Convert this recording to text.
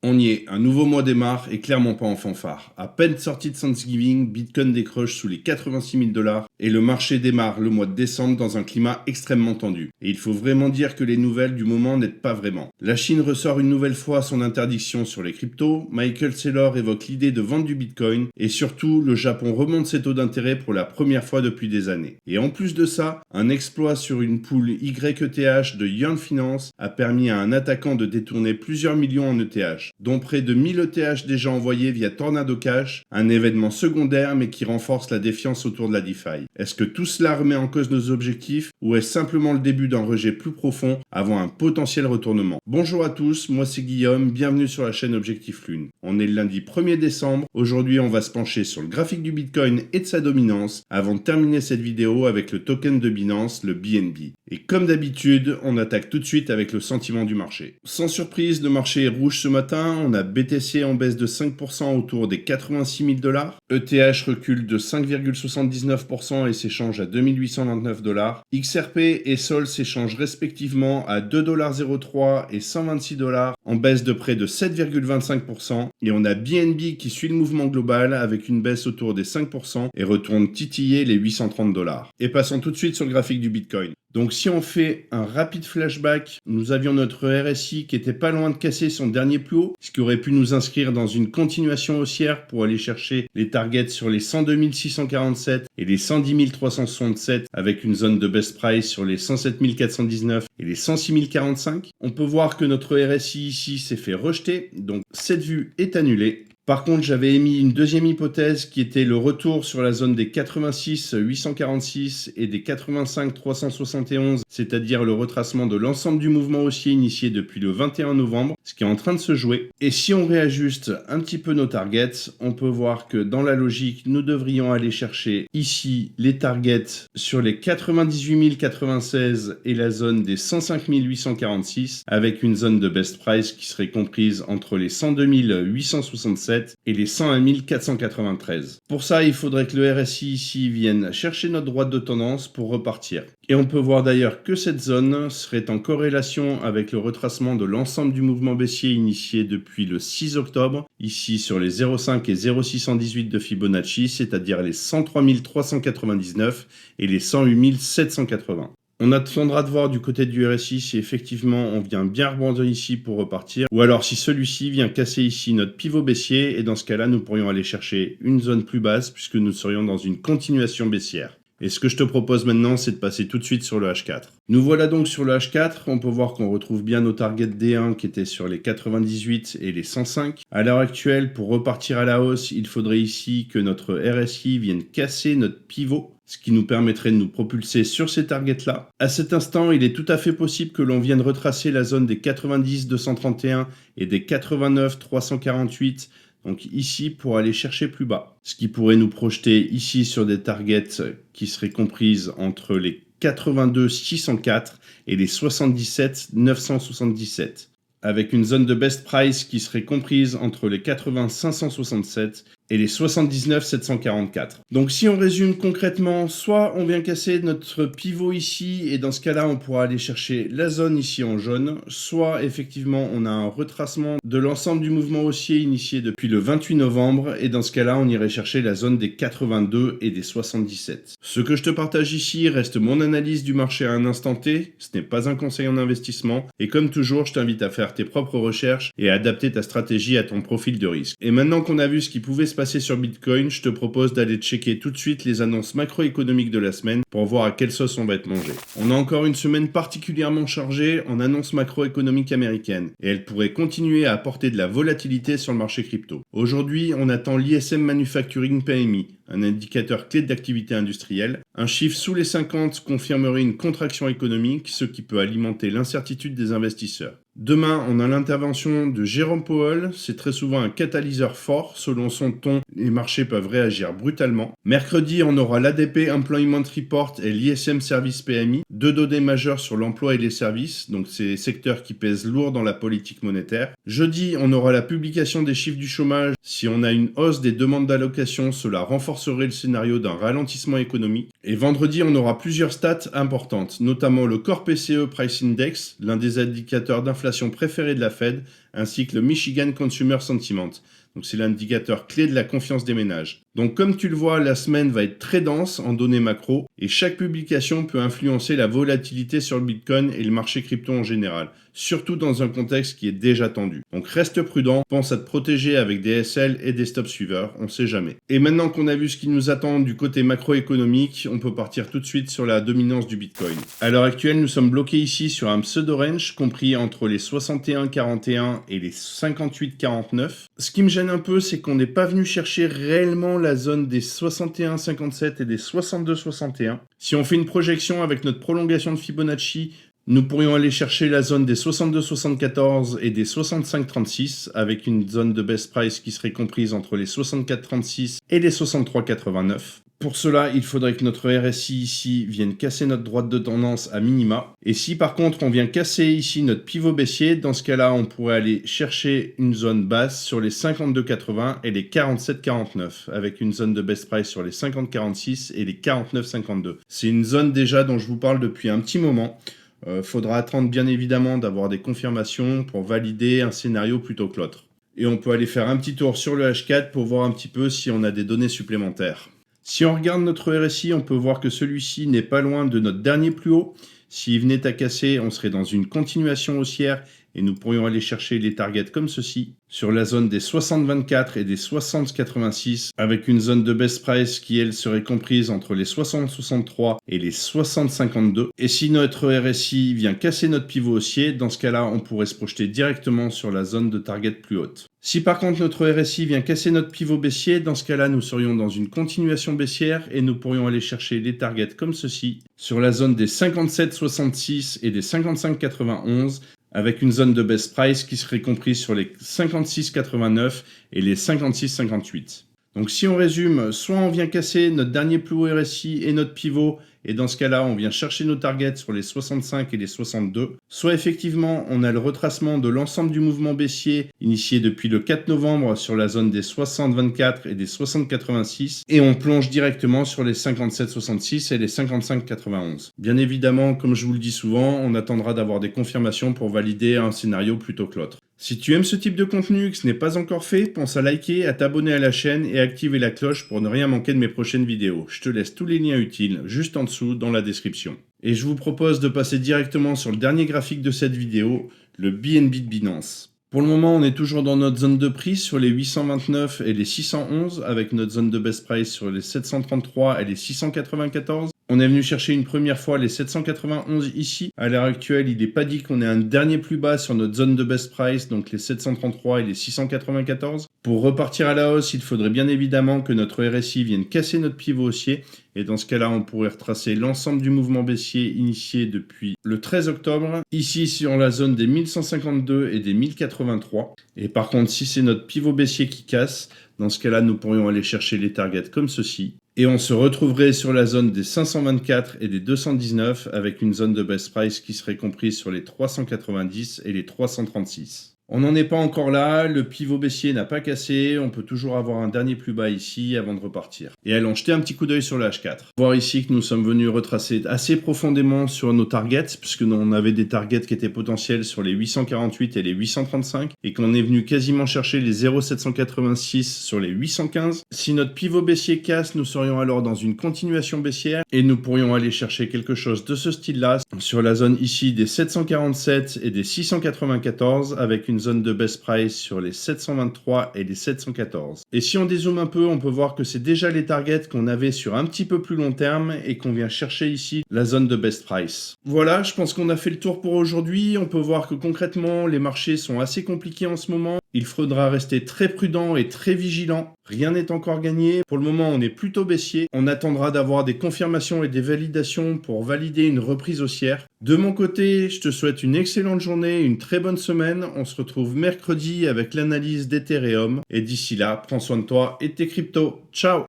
On y est, un nouveau mois démarre et clairement pas en fanfare. À peine sorti de Thanksgiving, Bitcoin décroche sous les 86 000 $ et le marché démarre le mois de décembre dans un climat extrêmement tendu. Et il faut vraiment dire que les nouvelles du moment n'aident pas vraiment. La Chine ressort une nouvelle fois son interdiction sur les cryptos, Michael Saylor évoque l'idée de vendre du Bitcoin et surtout le Japon remonte ses taux d'intérêt pour la première fois depuis des années. Et en plus de ça, un exploit sur une pool YETH de Yuan Finance a permis à un attaquant de détourner plusieurs millions en ETH, dont près de 1000 ETH déjà envoyés via Tornado Cash, un événement secondaire mais qui renforce la défiance autour de la DeFi. Est-ce que tout cela remet en cause nos objectifs ou est-ce simplement le début d'un rejet plus profond avant un potentiel retournement? Bonjour à tous, moi c'est Guillaume, bienvenue sur la chaîne Objectif Lune. On est le lundi 1er décembre, aujourd'hui on va se pencher sur le graphique du Bitcoin et de sa dominance avant de terminer cette vidéo avec le token de Binance, le BNB. Et comme d'habitude, on attaque tout de suite avec le sentiment du marché. Sans surprise, le marché est rouge ce matin, on a BTC en baisse de 5% autour des 86 000 $, ETH recule de 5,79% et s'échange à 2829 $, XRP et Sol s'échangent respectivement à 2,03 $ et 126 $ en baisse de près de 7,25%, et on a BNB qui suit le mouvement global avec une baisse autour des 5% et retourne titiller les 830 $. Et passons tout de suite sur le graphique du Bitcoin. Donc si on fait un rapide flashback, nous avions notre RSI qui était pas loin de casser son dernier plus haut, ce qui aurait pu nous inscrire dans une continuation haussière pour aller chercher les targets sur les 102 647 et les 110 367 avec une zone de best price sur les 107 419 et les 106 045. On peut voir que notre RSI ici s'est fait rejeter, donc cette vue est annulée. Par contre, j'avais émis une deuxième hypothèse qui était le retour sur la zone des 86 846 et des 85 371, c'est-à-dire le retracement de l'ensemble du mouvement haussier initié depuis le 21 novembre, ce qui est en train de se jouer. Et si on réajuste un petit peu nos targets, on peut voir que dans la logique, nous devrions aller chercher ici les targets sur les 98 096 et la zone des 105 846 avec une zone de best price qui serait comprise entre les 102 867 et les 101 493. Pour ça, il faudrait que le RSI ici vienne chercher notre droite de tendance pour repartir. Et on peut voir d'ailleurs que cette zone serait en corrélation avec le retracement de l'ensemble du mouvement baissier initié depuis le 6 octobre, ici sur les 0,5 et 0,618 de Fibonacci, c'est-à-dire les 103 399 et les 108 780. On attendra de voir du côté du RSI si effectivement on vient bien rebondir ici pour repartir, ou alors si celui-ci vient casser ici notre pivot baissier, et dans ce cas-là, nous pourrions aller chercher une zone plus basse puisque nous serions dans une continuation baissière. Et ce que je te propose maintenant, c'est de passer tout de suite sur le H4. Nous voilà donc sur le H4, on peut voir qu'on retrouve bien nos targets D1 qui étaient sur les 98 et les 105. À l'heure actuelle, pour repartir à la hausse, il faudrait ici que notre RSI vienne casser notre pivot, ce qui nous permettrait de nous propulser sur ces targets-là. À cet instant, il est tout à fait possible que l'on vienne retracer la zone des 90 231 et des 89 348, donc ici pour aller chercher plus bas. Ce qui pourrait nous projeter ici sur des targets qui seraient comprises entre les 82 604 et les 77 977. Avec une zone de best price qui serait comprise entre les 80 567 et les 79 744. Donc si on résume concrètement, soit on vient casser notre pivot ici et dans ce cas-là on pourra aller chercher la zone ici en jaune, soit effectivement on a un retracement de l'ensemble du mouvement haussier initié depuis le 28 novembre et dans ce cas-là on irait chercher la zone des 82 et des 77. Ce que je te partage ici reste mon analyse du marché à un instant T, ce n'est pas un conseil en investissement et comme toujours je t'invite à faire tes propres recherches et à adapter ta stratégie à ton profil de risque. Et maintenant qu'on a vu ce qui pouvait se passer sur Bitcoin, je te propose d'aller checker tout de suite les annonces macroéconomiques de la semaine pour voir à quelle sauce on va être mangé. On a encore une semaine particulièrement chargée en annonces macroéconomiques américaines et elle pourrait continuer à apporter de la volatilité sur le marché crypto. Aujourd'hui, on attend l'ISM Manufacturing PMI, un indicateur clé d'activité industrielle. Un chiffre sous les 50 confirmerait une contraction économique, ce qui peut alimenter l'incertitude des investisseurs. Demain, on a l'intervention de Jérôme Powell, c'est très souvent un catalyseur fort, selon son ton, les marchés peuvent réagir brutalement. Mercredi, on aura l'ADP Employment Report et l'ISM Service PMI, deux données majeures sur l'emploi et les services, donc c'est des secteurs qui pèsent lourd dans la politique monétaire. Jeudi, on aura la publication des chiffres du chômage. Si on a une hausse des demandes d'allocation, cela renforcerait le scénario d'un ralentissement économique. Et vendredi, on aura plusieurs stats importantes, notamment le Core PCE Price Index, l'un des indicateurs d'inflation préférés de la Fed, ainsi que le Michigan Consumer Sentiment. Donc c'est l'indicateur clé de la confiance des ménages. Donc comme tu le vois, la semaine va être très dense en données macro et chaque publication peut influencer la volatilité sur le Bitcoin et le marché crypto en général, surtout dans un contexte qui est déjà tendu. Donc reste prudent, pense à te protéger avec des SL et des stop suiveurs, on sait jamais. Et maintenant qu'on a vu ce qui nous attend du côté macroéconomique, on peut partir tout de suite sur la dominance du Bitcoin. À l'heure actuelle, nous sommes bloqués ici sur un pseudo-range compris entre les 61,41 et les 58,49. Ce qui me gêne un peu, c'est qu'on n'est pas venu chercher réellement la zone des 61,57 et des 62,61. Si on fait une projection avec notre prolongation de Fibonacci, nous pourrions aller chercher la zone des 62,74 et des 65,36 avec une zone de best price qui serait comprise entre les 64,36 et les 63,89. Pour cela, il faudrait que notre RSI ici vienne casser notre droite de tendance à minima. Et si par contre on vient casser ici notre pivot baissier, dans ce cas-là, on pourrait aller chercher une zone basse sur les 52,80 et les 47,49 avec une zone de best price sur les 50,46 et les 49,52. C'est une zone déjà dont je vous parle depuis un petit moment. Faudra attendre bien évidemment d'avoir des confirmations pour valider un scénario plutôt que l'autre. Et on peut aller faire un petit tour sur le H4 pour voir un petit peu si on a des données supplémentaires. Si on regarde notre RSI, on peut voir que celui-ci n'est pas loin de notre dernier plus haut. S'il venait à casser, on serait dans une continuation haussière et nous pourrions aller chercher les targets comme ceci, sur la zone des 60,24 et des 60,86, avec une zone de best price qui, elle, serait comprise entre les 60,63 et les 60,52. Et si notre RSI vient casser notre pivot haussier, dans ce cas-là, on pourrait se projeter directement sur la zone de target plus haute. Si par contre notre RSI vient casser notre pivot baissier, dans ce cas-là, nous serions dans une continuation baissière et nous pourrions aller chercher les targets comme ceci, sur la zone des 57,66 et des 55,91, avec une zone de best price qui serait comprise sur les 56,89 et les 56,58. Donc si on résume, soit on vient casser notre dernier plus haut RSI et notre pivot, et dans ce cas-là, on vient chercher nos targets sur les 65 et les 62, soit effectivement, on a le retracement de l'ensemble du mouvement baissier initié depuis le 4 novembre sur la zone des 60,24 et des 60,86, et on plonge directement sur les 57,66 et les 55,91. Bien évidemment, comme je vous le dis souvent, on attendra d'avoir des confirmations pour valider un scénario plutôt que l'autre. Si tu aimes ce type de contenu et que ce n'est pas encore fait, pense à liker, à t'abonner à la chaîne et à activer la cloche pour ne rien manquer de mes prochaines vidéos. Je te laisse tous les liens utiles juste en dessous dans la description. Et je vous propose de passer directement sur le dernier graphique de cette vidéo, le BNB de Binance. Pour le moment, on est toujours dans notre zone de prix sur les 829 et les 611 avec notre zone de best price sur les 733 et les 694. On est venu chercher une première fois les 791 ici. À l'heure actuelle, il n'est pas dit qu'on ait un dernier plus bas sur notre zone de best price, donc les 733 et les 694. Pour repartir à la hausse, il faudrait bien évidemment que notre RSI vienne casser notre pivot haussier. Et dans ce cas-là, on pourrait retracer l'ensemble du mouvement baissier initié depuis le 13 octobre. Ici, sur la zone des 1152 et des 1083. Et par contre, si c'est notre pivot baissier qui casse, dans ce cas-là, nous pourrions aller chercher les targets comme ceci. Et on se retrouverait sur la zone des 524 et des 219 avec une zone de best price qui serait comprise sur les 390 et les 336. On n'en est pas encore là, le pivot baissier n'a pas cassé, on peut toujours avoir un dernier plus bas ici avant de repartir. Et allons jeter un petit coup d'œil sur le H4. Voir ici que nous sommes venus retracer assez profondément sur nos targets, puisque on avait des targets qui étaient potentiels sur les 848 et les 835, et qu'on est venu quasiment chercher les 0,786 sur les 815. Si notre pivot baissier casse, nous serions alors dans une continuation baissière, et nous pourrions aller chercher quelque chose de ce style-là, sur la zone ici des 747 et des 694, avec une zone de best price sur les 723 et les 714. Et si on dézoome un peu, on peut voir que c'est déjà les targets qu'on avait sur un petit peu plus long terme et qu'on vient chercher ici la zone de best price. Voilà, je pense qu'on a fait le tour pour aujourd'hui. On peut voir que concrètement, les marchés sont assez compliqués en ce moment. Il faudra rester très prudent et très vigilant. Rien n'est encore gagné. Pour le moment, on est plutôt baissier. On attendra d'avoir des confirmations et des validations pour valider une reprise haussière. De mon côté, je te souhaite une excellente journée, une très bonne semaine. On se retrouve mercredi avec l'analyse d'Ethereum. Et d'ici là, prends soin de toi et de tes cryptos. Ciao!